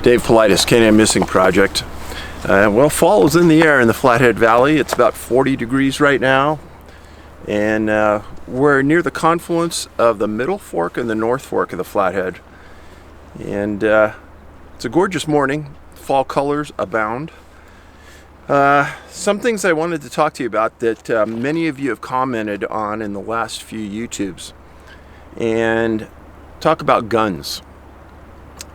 Dave Paulides, CanAm Missing Project. Well, fall is in the air in the Flathead Valley. It's about 40 degrees right now, and we're near the confluence of the Middle Fork and the North Fork of the Flathead. And it's a gorgeous morning. Fall colors abound. Some things I wanted to talk to you about that many of you have commented on in the last few YouTubes, and talk about guns.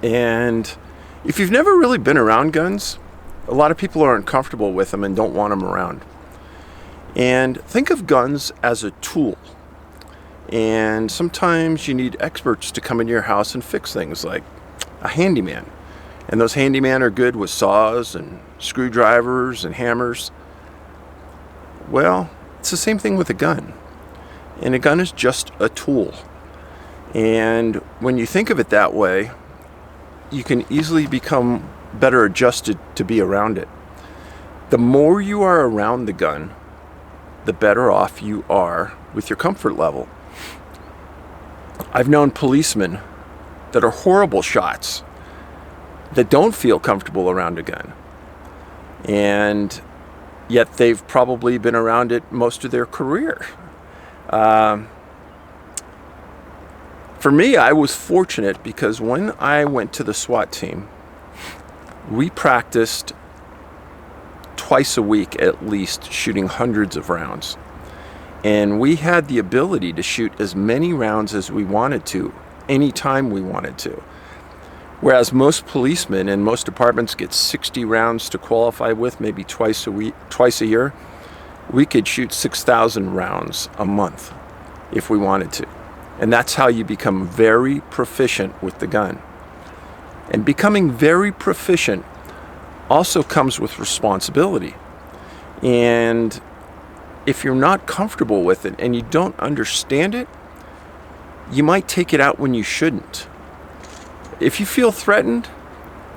And if you've never really been around guns, a lot of people are uncomfortable with them and don't want them around. And think of guns as a tool. And sometimes you need experts to come into your house and fix things, like a handyman. And those handymen are good with saws and screwdrivers and hammers. Well, it's the same thing with a gun. And a gun is just a tool. And when you think of it that way, you can easily become better adjusted to be around it. The more you are around the gun, the better off you are with your comfort level. I've known policemen that are horrible shots that don't feel comfortable around a gun, and yet they've probably been around it most of their career. For me, I was fortunate because when I went to the SWAT team, we practiced twice a week at least, shooting hundreds of rounds. And we had the ability to shoot as many rounds as we wanted to, anytime we wanted to. Whereas most policemen in most departments get 60 rounds to qualify with, maybe twice a year. We could shoot 6,000 rounds a month if we wanted to. And that's how you become very proficient with the gun. And becoming very proficient also comes with responsibility. And if you're not comfortable with it and you don't understand it, you might take it out when you shouldn't. If you feel threatened,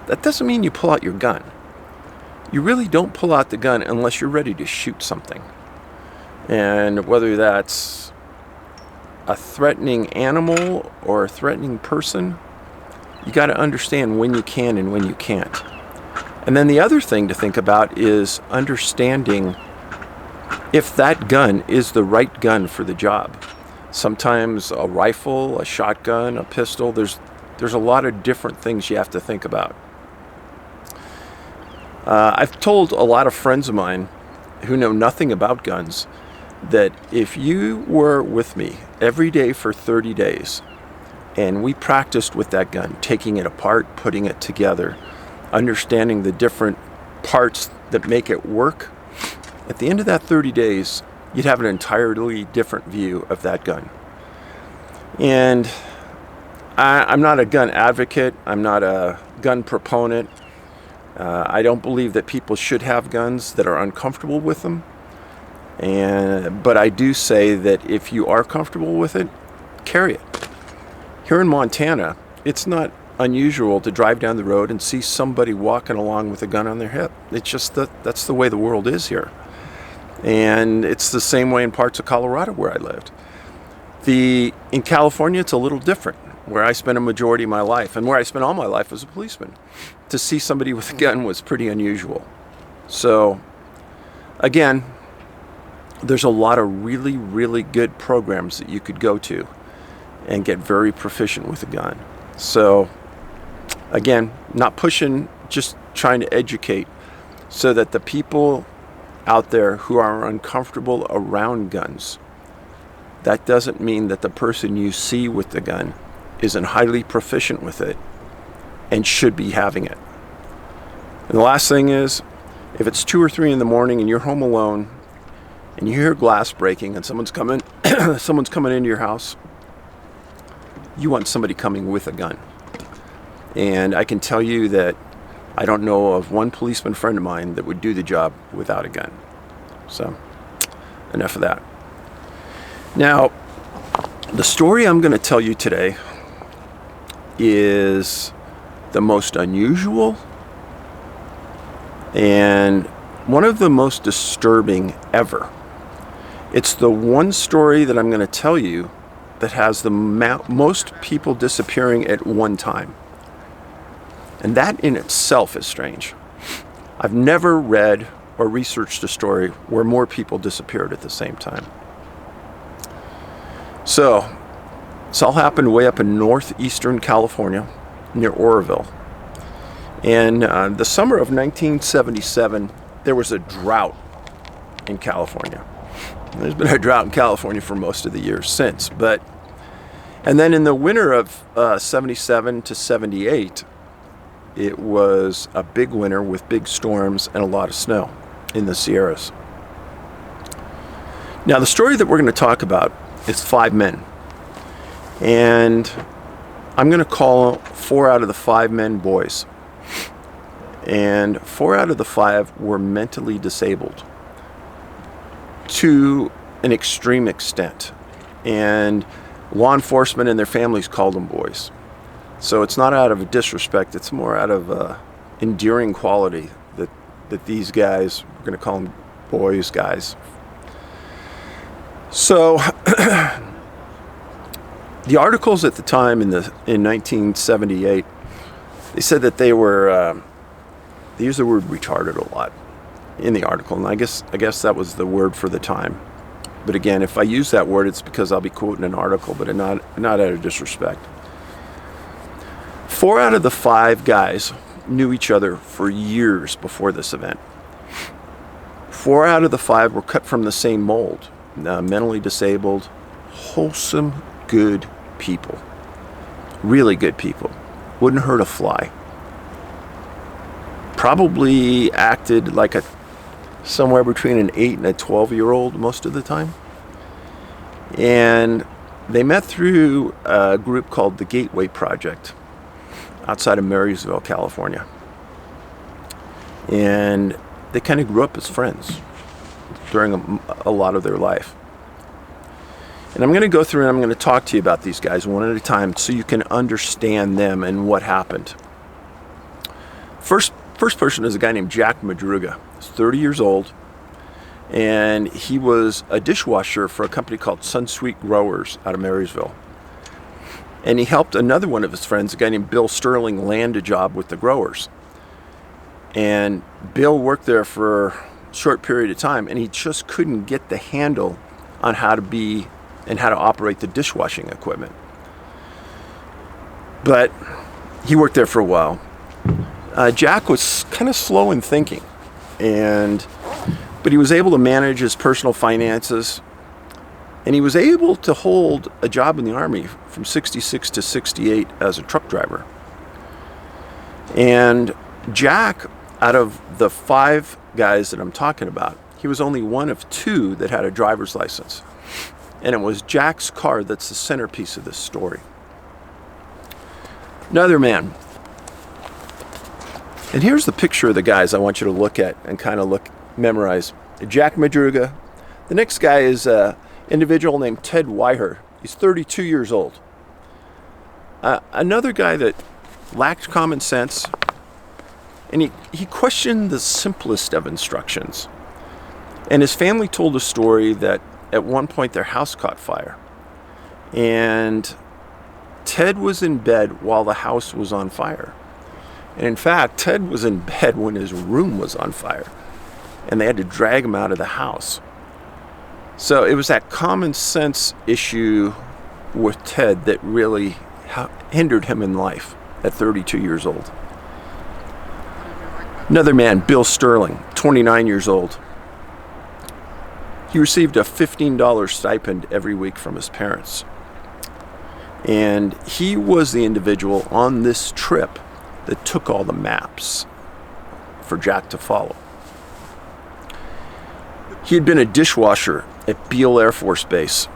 that doesn't mean you pull out your gun. You really don't pull out the gun unless you're ready to shoot something. And whether that's a threatening animal or a threatening person, you got to understand when you can and when you can't. And then the other thing to think about is understanding if that gun is the right gun for the job. Sometimes a rifle, a shotgun, a pistol, there's a lot of different things you have to think about. I've told a lot of friends of mine who know nothing about guns that if you were with me every day for 30 days and we practiced with that gun, taking it apart, putting it together, understanding the different parts that make it work, at the end of that 30 days, you'd have an entirely different view of that gun. And I'm not a gun advocate. I'm not a gun proponent. I don't believe that people should have guns that are uncomfortable with them. But I do say that if you are comfortable with it, carry it. Here in Montana, it's not unusual to drive down the road and see somebody walking along with a gun on their hip. It's just that's the way the world is here. And it's the same way in parts of Colorado where I lived. In California, it's a little different, where I spent a majority of my life, and where I spent all my life as a policeman. To see somebody with a gun was pretty unusual. So, again, there's a lot of really, really good programs that you could go to and get very proficient with a gun. So, again, not pushing, just trying to educate so that the people out there who are uncomfortable around guns, that doesn't mean that the person you see with the gun isn't highly proficient with it and should be having it. And the last thing is, if it's 2 or 3 in the morning and you're home alone and you hear glass breaking and someone's coming into your house, you want somebody coming with a gun. And I can tell you that I don't know of one policeman friend of mine that would do the job without a gun. So, enough of that. Now, the story I'm going to tell you today is the most unusual and one of the most disturbing ever. It's the one story that I'm going to tell you that has the most people disappearing at one time. And that in itself is strange. I've never read or researched a story where more people disappeared at the same time. So, this all happened way up in northeastern California, near Oroville. And the summer of 1977, there was a drought in California. There's been a drought in California for most of the years since. And then in the winter of 77 to 78, it was a big winter with big storms and a lot of snow in the Sierras. Now, the story that we're going to talk about is 5 men. And I'm going to call 4 out of the 5 men boys. And 4 out of the 5 were mentally disabled to an extreme extent. And law enforcement and their families called them boys. So it's not out of disrespect, it's more out of endearing quality that these guys, we're going to call them boys, guys. So the articles at the time in 1978, they said that they were, they used the word retarded a lot in the article, and I guess that was the word for the time. But again, if I use that word, it's because I'll be quoting an article, but not out of disrespect. 4 out of the 5 guys knew each other for years before this event. 4 out of the 5 were cut from the same mold. Mentally disabled, wholesome, good people. Really good people. Wouldn't hurt a fly. Probably acted like somewhere between an 8 and a 12-year-old most of the time. And they met through a group called the Gateway Project outside of Marysville, California. And they kind of grew up as friends during a lot of their life. And I'm going to go through and I'm going to talk to you about these guys one at a time so you can understand them and what happened. First person is a guy named Jack Madruga. He's 30 years old, and he was a dishwasher for a company called Sunsweet Growers out of Marysville. And he helped another one of his friends, a guy named Bill Sterling, land a job with the growers. And Bill worked there for a short period of time, and he just couldn't get the handle on how to be and how to operate the dishwashing equipment. But he worked there for a while. Jack was kind of slow in thinking, but he was able to manage his personal finances, and he was able to hold a job in the Army from 66 to 68 as a truck driver. And Jack, out of the 5 guys that I'm talking about, he was only one of 2 that had a driver's license. And it was Jack's car that's the centerpiece of this story. Another man. And here's the picture of the guys I want you to look at and kind of memorize. Jack Madruga. The next guy is an individual named Ted Weiher. He's 32 years old. Another guy that lacked common sense, and he questioned the simplest of instructions. And his family told a story that at one point their house caught fire. And Ted was in bed while the house was on fire. And in fact, Ted was in bed when his room was on fire. And they had to drag him out of the house. So it was that common sense issue with Ted that really hindered him in life at 32 years old. Another man, Bill Sterling, 29 years old. He received a $15 stipend every week from his parents. And he was the individual on this trip that took all the maps for Jack to follow. He had been a dishwasher at Beale Air Force Base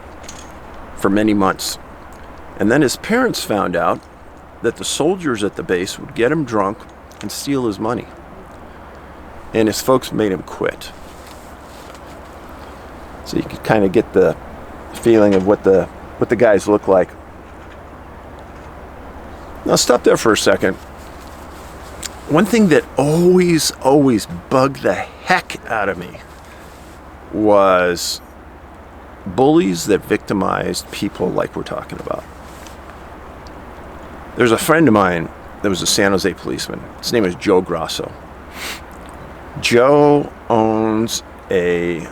for many months. And then his parents found out that the soldiers at the base would get him drunk and steal his money. And his folks made him quit. So you could kind of get the feeling of what the guys look like. Now stop there for a second. One thing that always bugged the heck out of me was bullies that victimized people like we're talking about. There's a friend of mine that was a San Jose policeman. His name was Joe Grosso. Joe owns a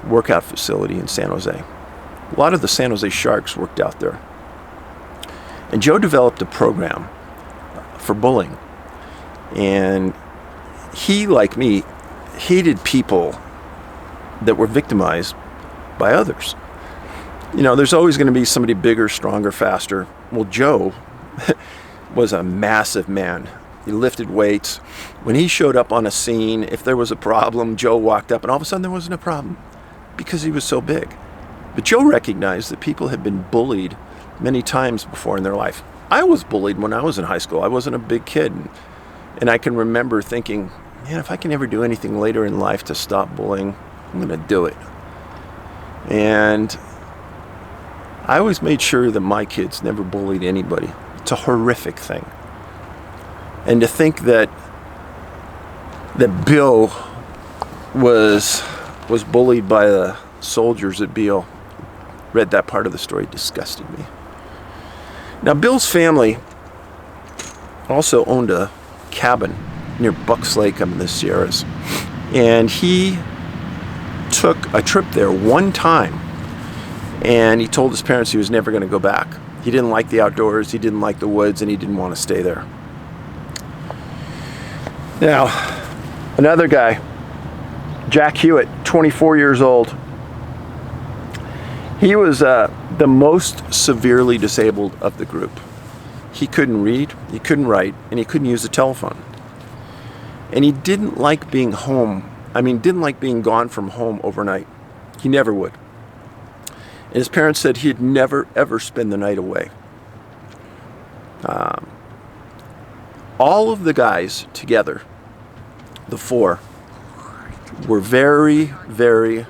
workout facility in San Jose. A lot of the San Jose Sharks worked out there. And Joe developed a program for bullying. And he, like me, hated people that were victimized by others. You know, there's always going to be somebody bigger, stronger, faster. Well, Joe was a massive man. He lifted weights. When he showed up on a scene, if there was a problem, Joe walked up and all of a sudden there wasn't a problem because he was so big. But Joe recognized that people had been bullied many times before in their life. I was bullied when I was in high school. I wasn't a big kid. And I can remember thinking, man, if I can ever do anything later in life to stop bullying, I'm going to do it. And I always made sure that my kids never bullied anybody. It's a horrific thing. And to think that Bill was bullied by the soldiers at Beale, read that part of the story, disgusted me. Now, Bill's family also owned a cabin near Bucks Lake up in the Sierras. And he took a trip there one time, and he told his parents he was never going to go back. He didn't like the outdoors, he didn't like the woods, and he didn't want to stay there. Now, another guy, Jack Hewitt, 24 years old. He was the most severely disabled of the group. He couldn't read, he couldn't write, and he couldn't use a telephone. And he didn't like being home. Didn't like being gone from home overnight. He never would. And his parents said he'd never, ever spend the night away. All of the guys together, the four, were very, very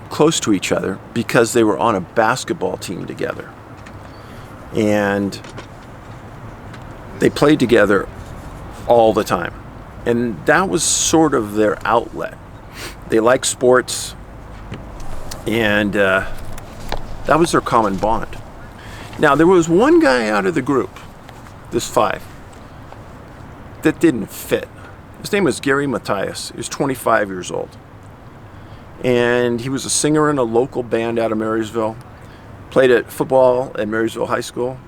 close to each other because they were on a basketball team together. And they played together all the time. And that was sort of their outlet. They liked sports, and that was their common bond. Now, there was one guy out of the group, this five, that didn't fit. His name was Gary Matthias. He was 25 years old. And he was a singer in a local band out of Marysville, played at football at Marysville High School,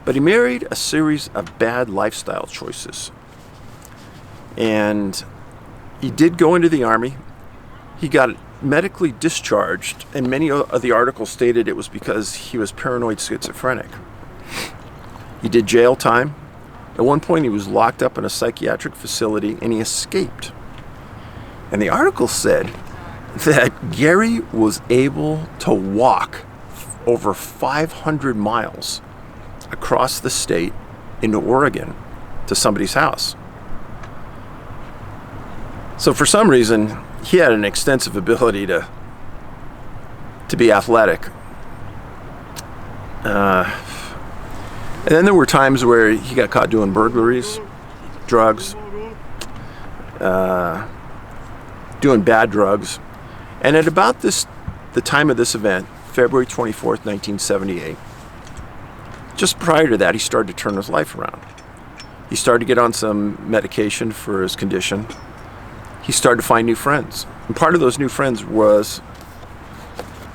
but he married a series of bad lifestyle choices. And he did go into the Army. He got medically discharged, and many of the articles stated it was because he was paranoid schizophrenic. He did jail time. At one point, he was locked up in a psychiatric facility, and he escaped. And the article said that Gary was able to walk over 500 miles across the state into Oregon to somebody's house. So for some reason, he had an extensive ability to be athletic. And then there were times where he got caught doing burglaries, drugs, doing bad drugs. And at about the time of this event, February 24th, 1978, just prior to that, he started to turn his life around. He started to get on some medication for his condition. He started to find new friends. And part of those new friends was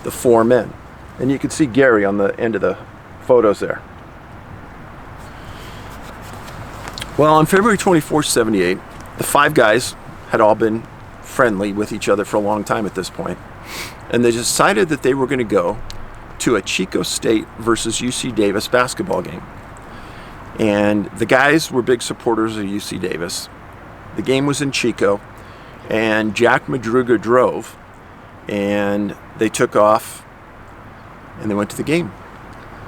the four men. And you can see Gary on the end of the photos there. Well, on February 24th, 78, the five guys had all been friendly with each other for a long time at this point. And they decided that they were going to go to a Chico State versus UC Davis basketball game. And the guys were big supporters of UC Davis. The game was in Chico, and Jack Madruga drove, and they took off, and they went to the game.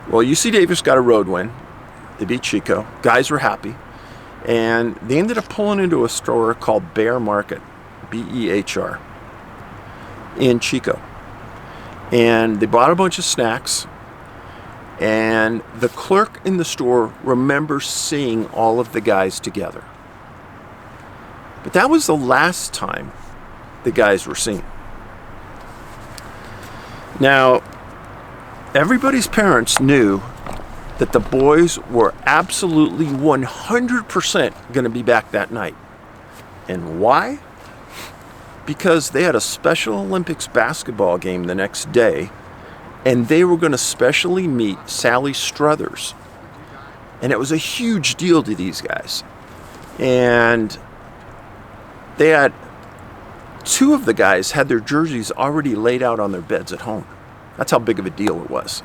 Well, UC Davis got a road win. They beat Chico. Guys were happy. And they ended up pulling into a store called Bear Market, B-E-H-R, in Chico. And they bought a bunch of snacks. And the clerk in the store remembers seeing all of the guys together. But that was the last time the guys were seen. Now, Everybody's parents knew that the boys were absolutely 100% going to be back that night. And why? Because they had a Special Olympics basketball game the next day, and they were going to specially meet Sally Struthers. And it was a huge deal to these guys. And they had, two of the guys had their jerseys already laid out on their beds at home. That's how big of a deal it was.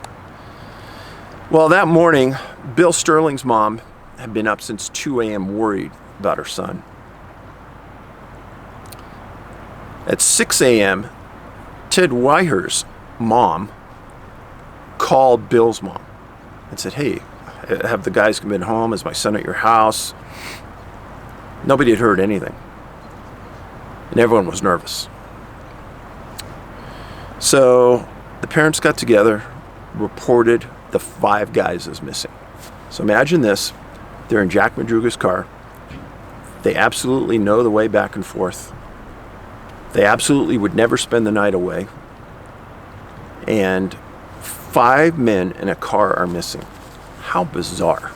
Well, that morning, Bill Sterling's mom had been up since 2 a.m. worried about her son. At 6 a.m., Ted Weiher's mom called Bill's mom and said, "Hey, have the guys come in home? Is my son at your house?" Nobody had heard anything. And everyone was nervous. So the parents got together, reported the 5 guys as missing. So imagine this. They're in Jack Madruga's car. They absolutely know the way back and forth. They absolutely would never spend the night away. And 5 men in a car are missing. How bizarre.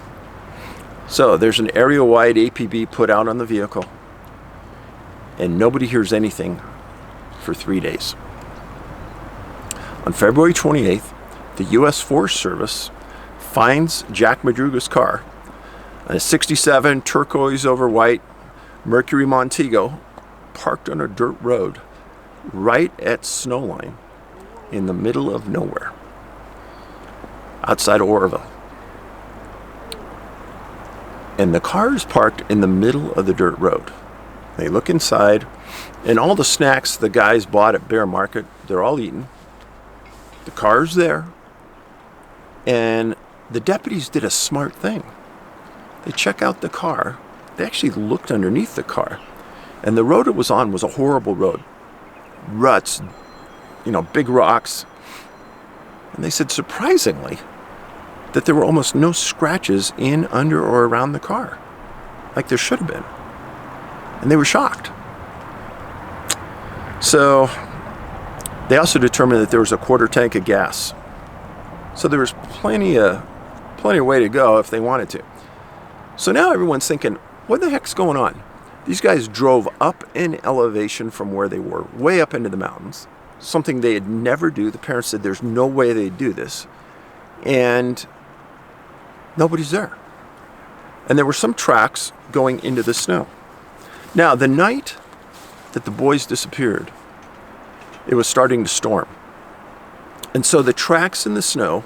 So there's an area-wide APB put out on the vehicle, and nobody hears anything for 3 days. On February 28th, the U.S. Forest Service finds Jack Madruga's car, a 67 turquoise over white Mercury Montego, parked on a dirt road right at Snowline in the middle of nowhere, outside of Oroville. And the car is parked in the middle of the dirt road. They look inside, and all the snacks the guys bought at Bear Market, they're all eaten. The car's there. And the deputies did a smart thing. They check out the car. They actually looked underneath the car. And the road it was on was a horrible road. Ruts, big rocks. And they said, surprisingly, that there were almost no scratches in, under, or around the car, like there should have been. And they were shocked. So they also determined that there was a quarter tank of gas. So there was plenty of way to go if they wanted to. So now everyone's thinking, what the heck's going on? These guys drove up in elevation from where they were, way up into the mountains, something they'd never do. The parents said there's no way they'd do this. And nobody's there. And there were some tracks going into the snow. Now, the night that the boys disappeared, it was starting to storm. And so the tracks in the snow,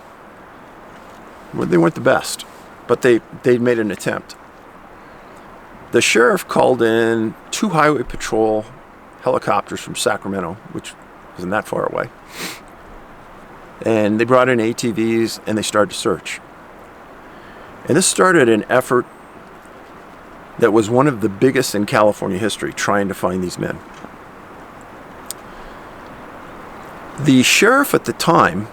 well, they weren't the best, but they'd made an attempt. The sheriff called in 2 highway patrol helicopters from Sacramento, which isn't that far away. And they brought in ATVs, and they started to search. And this started an effort that was one of the biggest in California history, trying to find these men. The sheriff at the time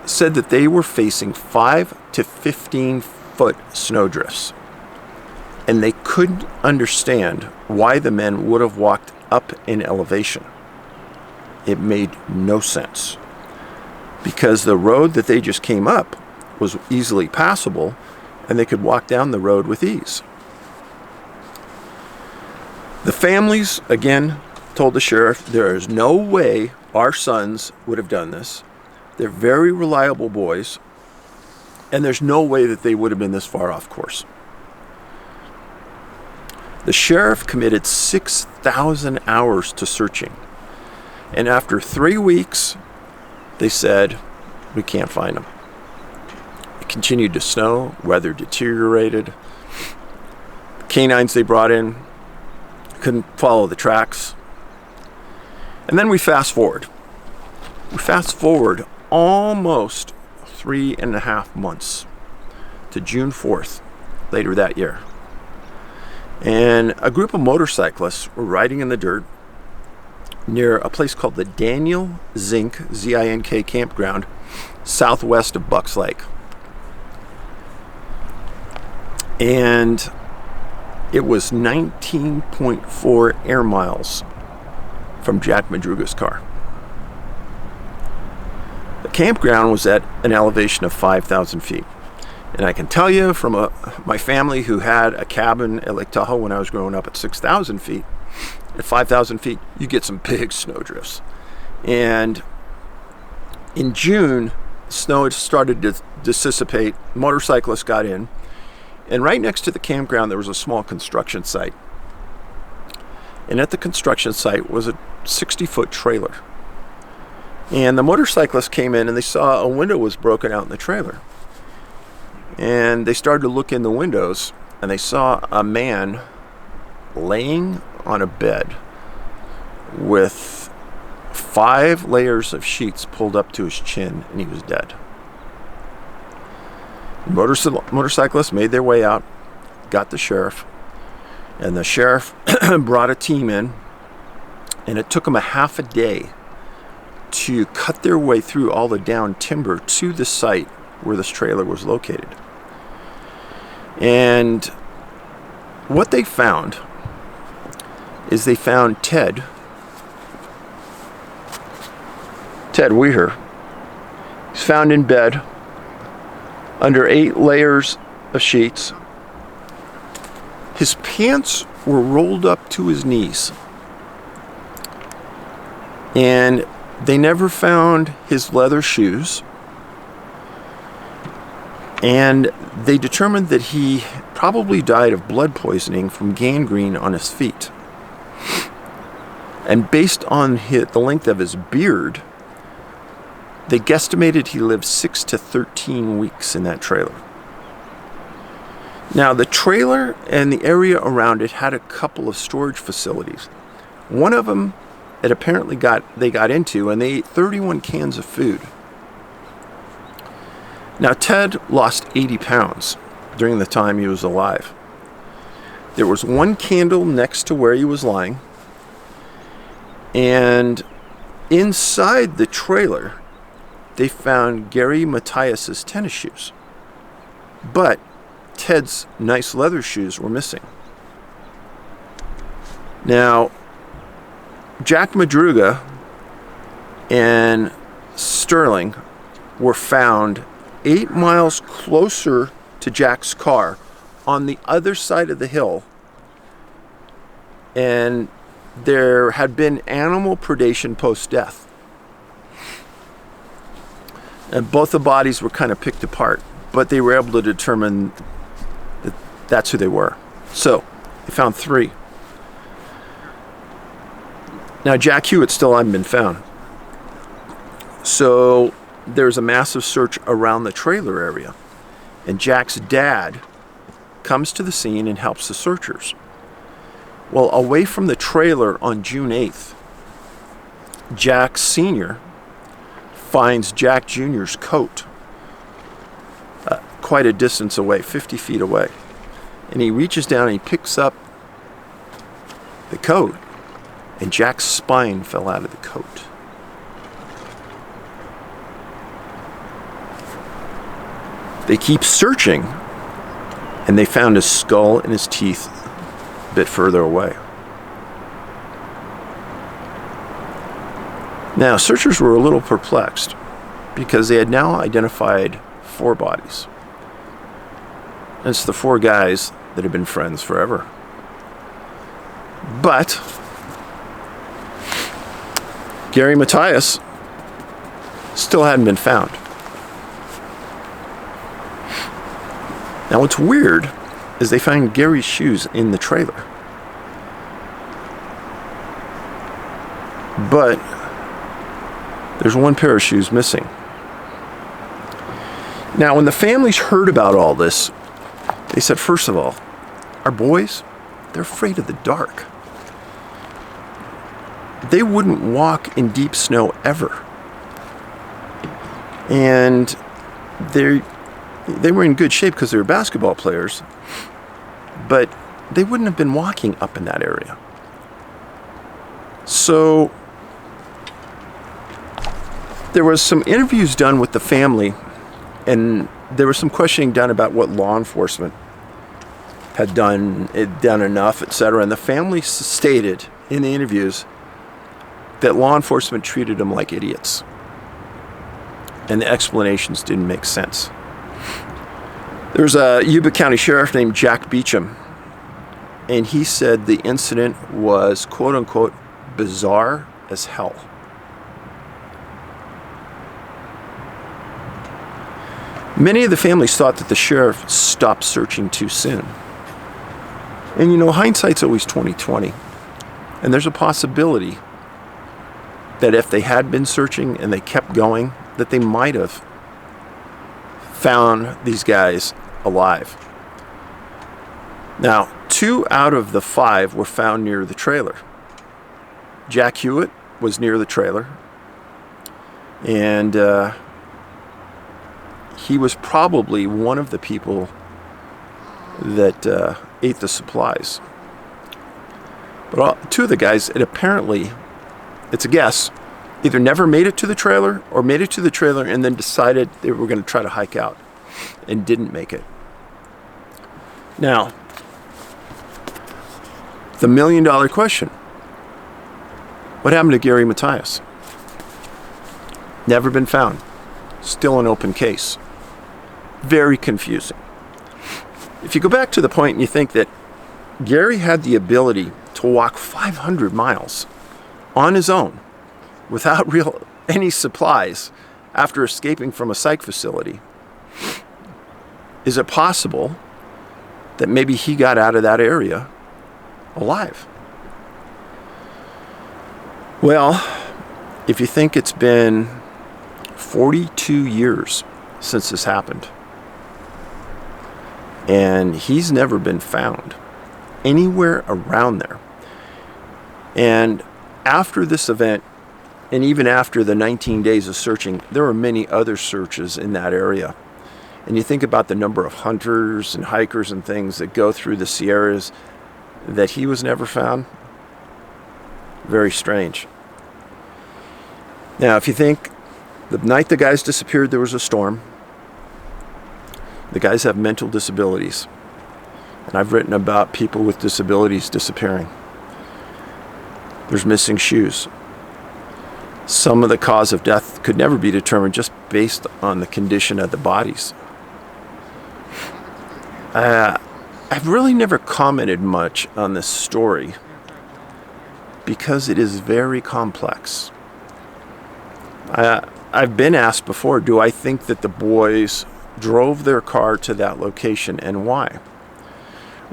said that they were facing 5 to 15 foot snowdrifts. And they couldn't understand why the men would have walked up in elevation. It made no sense. Because the road that they just came up was easily passable, and they could walk down the road with ease. The families, again, told the sheriff, there is no way our sons would have done this. They're very reliable boys, and there's no way that they would have been this far off course. The sheriff committed 6,000 hours to searching. And after 3 weeks, they said, we can't find them. It continued to snow, weather deteriorated. The canines they brought in couldn't follow the tracks. And then we fast forward. We fast forward almost 3.5 months to June 4th, later that year. And a group of motorcyclists were riding in the dirt near a place called the Daniel Zink, Z-I-N-K campground, southwest of Bucks Lake. And it was 19.4 air miles from Jack Madruga's car. campground was at an elevation of 5,000 feet. And I can tell you from my family who had a cabin at Lake Tahoe when I was growing up at 6,000 feet, at 5,000 feet, you get some big snowdrifts. And in June, snow had started to dissipate. Motorcyclists got in. And right next to the campground, there was a small construction site. And at the construction site was a 60-foot trailer. And the motorcyclists came in and they saw a window was broken out in the trailer. And they started to look in the windows and they saw a man laying on a bed with 5 layers of sheets pulled up to his chin, and he was dead. Motorcyclists made their way out, got the sheriff, and the sheriff brought a team in, and it took them a half a day to cut their way through all the downed timber to the site where this trailer was located. And what they found is they found Ted Weir. He's found in bed under 8 layers of sheets. His pants were rolled up to his knees. And they never found his leather shoes. And they determined that he probably died of blood poisoning from gangrene on his feet. And based on the length of his beard, they guesstimated he lived 6 to 13 weeks in that trailer. Now, the trailer and the area around it had a couple of storage facilities. One of them it apparently they got into, and they ate 31 cans of food. Now, Ted lost 80 pounds during the time he was alive. There was 1 candle next to where he was lying, and inside the trailer, they found Gary Matthias's tennis shoes. But Ted's nice leather shoes were missing. Now, Jack Madruga and Sterling were found 8 miles closer to Jack's car on the other side of the hill, and there had been animal predation post-death. And both the bodies were kind of picked apart, but they were able to determine that that's who they were. So, they found 3. Now, Jack Hewitt still hadn't been found. So, there's a massive search around the trailer area. And Jack's dad comes to the scene and helps the searchers. Well, away from the trailer on June 8th, Jack Sr. finds Jack Jr.'s coat quite a distance away, 50 feet away. And he reaches down and he picks up the coat, and Jack's spine fell out of the coat. They keep searching, and they found his skull and his teeth a bit further away. Now, searchers were a little perplexed because they had now identified 4 bodies. And it's the 4 guys that had been friends forever. But Gary Matthias still hadn't been found. Now, what's weird is they found Gary's shoes in the trailer. But there's 1 pair of shoes missing. Now, when the families heard about all this, they said, first of all, our boys, they're afraid of the dark. They wouldn't walk in deep snow ever. And they were in good shape because they were basketball players, but they wouldn't have been walking up in that area. So there was some interviews done with the family, and there was some questioning done about what law enforcement had done enough, etc. And the family stated in the interviews that law enforcement treated them like idiots. and the explanations didn't make sense. There's a Yuba County sheriff named Jack Beecham, and he said the incident was, quote unquote, bizarre as hell. Many of the families thought that the sheriff stopped searching too soon. And you know, hindsight's always 20/20. And there's a possibility that if they had been searching and they kept going, that they might have found these guys alive. Now, 2 out of the 5 were found near the trailer. Jack Hewitt was near the trailer, and he was probably one of the people that ate the supplies. But 2 of the guys, it's a guess, either never made it to the trailer or made it to the trailer and then decided they were going to try to hike out and didn't make it. Now, the $1 million question: what happened to Gary Matthias? Never been found. Still an open case. Very confusing. If you go back to the point and you think that Gary had the ability to walk 500 miles on his own without any supplies after escaping from a psych facility, is it possible that maybe he got out of that area alive? Well, if you think it's been 42 years since this happened, and he's never been found anywhere around there. And after this event, and even after the 19 days of searching, there were many other searches in that area. And you think about the number of hunters and hikers and things that go through the Sierras, that he was never found. Very strange. Now, if you think the night the guys disappeared, there was a storm. The guys have mental disabilities. And I've written about people with disabilities disappearing. There's missing shoes. Some of the cause of death could never be determined just based on the condition of the bodies. I've really never commented much on this story because it is very complex. I've been asked before, do I think that the boys drove their car to that location, and why?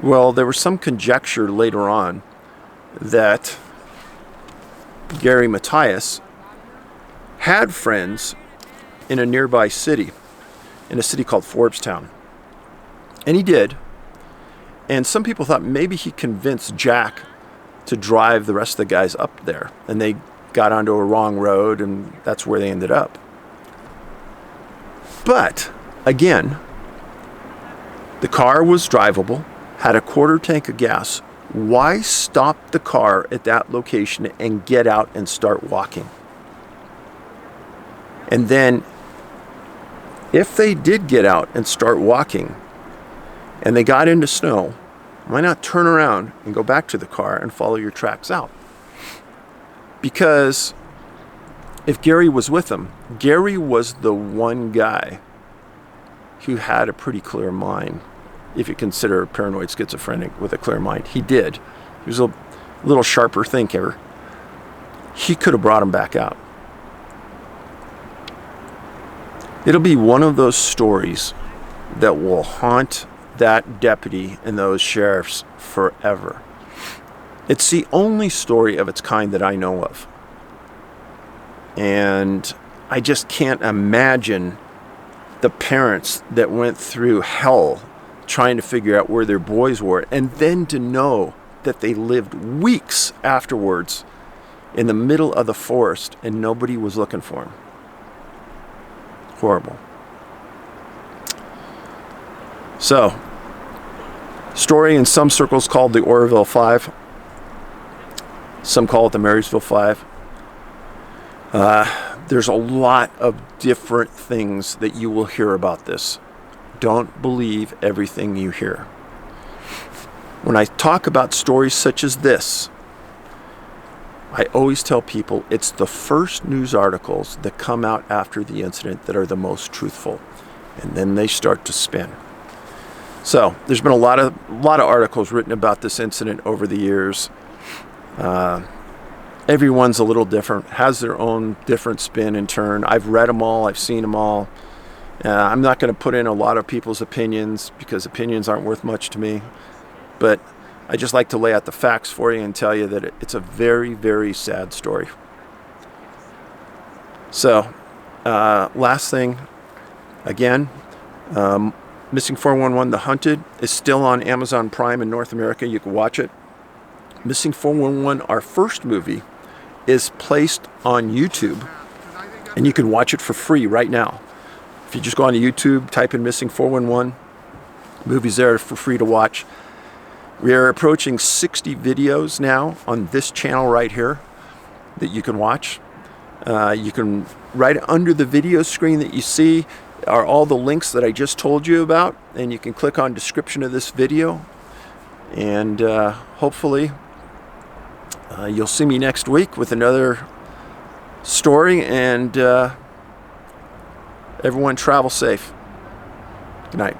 Well, there was some conjecture later on that Gary Matthias had friends in a nearby city, in a city called Forbstown. And he did. And some people thought maybe he convinced Jack to drive the rest of the guys up there. And they got onto a wrong road, and that's where they ended up. But, again, the car was drivable, had a quarter tank of gas. Why stop the car at that location and get out and start walking? And then, if they did get out and start walking, and they got into snow, why not turn around and go back to the car and follow your tracks out? Because if Gary was with them, Gary was the one guy who had a pretty clear mind. If you consider a paranoid schizophrenic with a clear mind, he did. He was a little sharper thinker. He could have brought him back out. It'll be one of those stories that will haunt that deputy and those sheriffs forever. It's the only story of its kind that I know of. And I just can't imagine the parents that went through hell trying to figure out where their boys were, and then to know that they lived weeks afterwards in the middle of the forest and nobody was looking for them. Horrible. So, story in some circles called the Oroville Five. Some call it the Marysville Five. There's a lot of different things that you will hear about this. Don't believe everything you hear. When I talk about stories such as this, I always tell people it's the first news articles that come out after the incident that are the most truthful, and then they start to spin. So there's been a lot of articles written about this incident over the years. Everyone's a little different, has their own different spin and turn. I've read them all, I've seen them all. I'm not going to put in a lot of people's opinions because opinions aren't worth much to me, but I just like to lay out the facts for you and tell you that it's a very, very sad story. So, last thing, again, Missing 411, The Hunted, is still on Amazon Prime in North America. You can watch it. Missing 411, our first movie, is placed on YouTube, and you can watch it for free right now. If you just go on to YouTube, type in Missing 411, movie's there for free to watch. We are approaching 60 videos now on this channel right here that you can watch. You can, right under the video screen that you see are all the links that I just told you about, and you can click on description of this video, and hopefully you'll see me next week with another story, and everyone travel safe. Good night.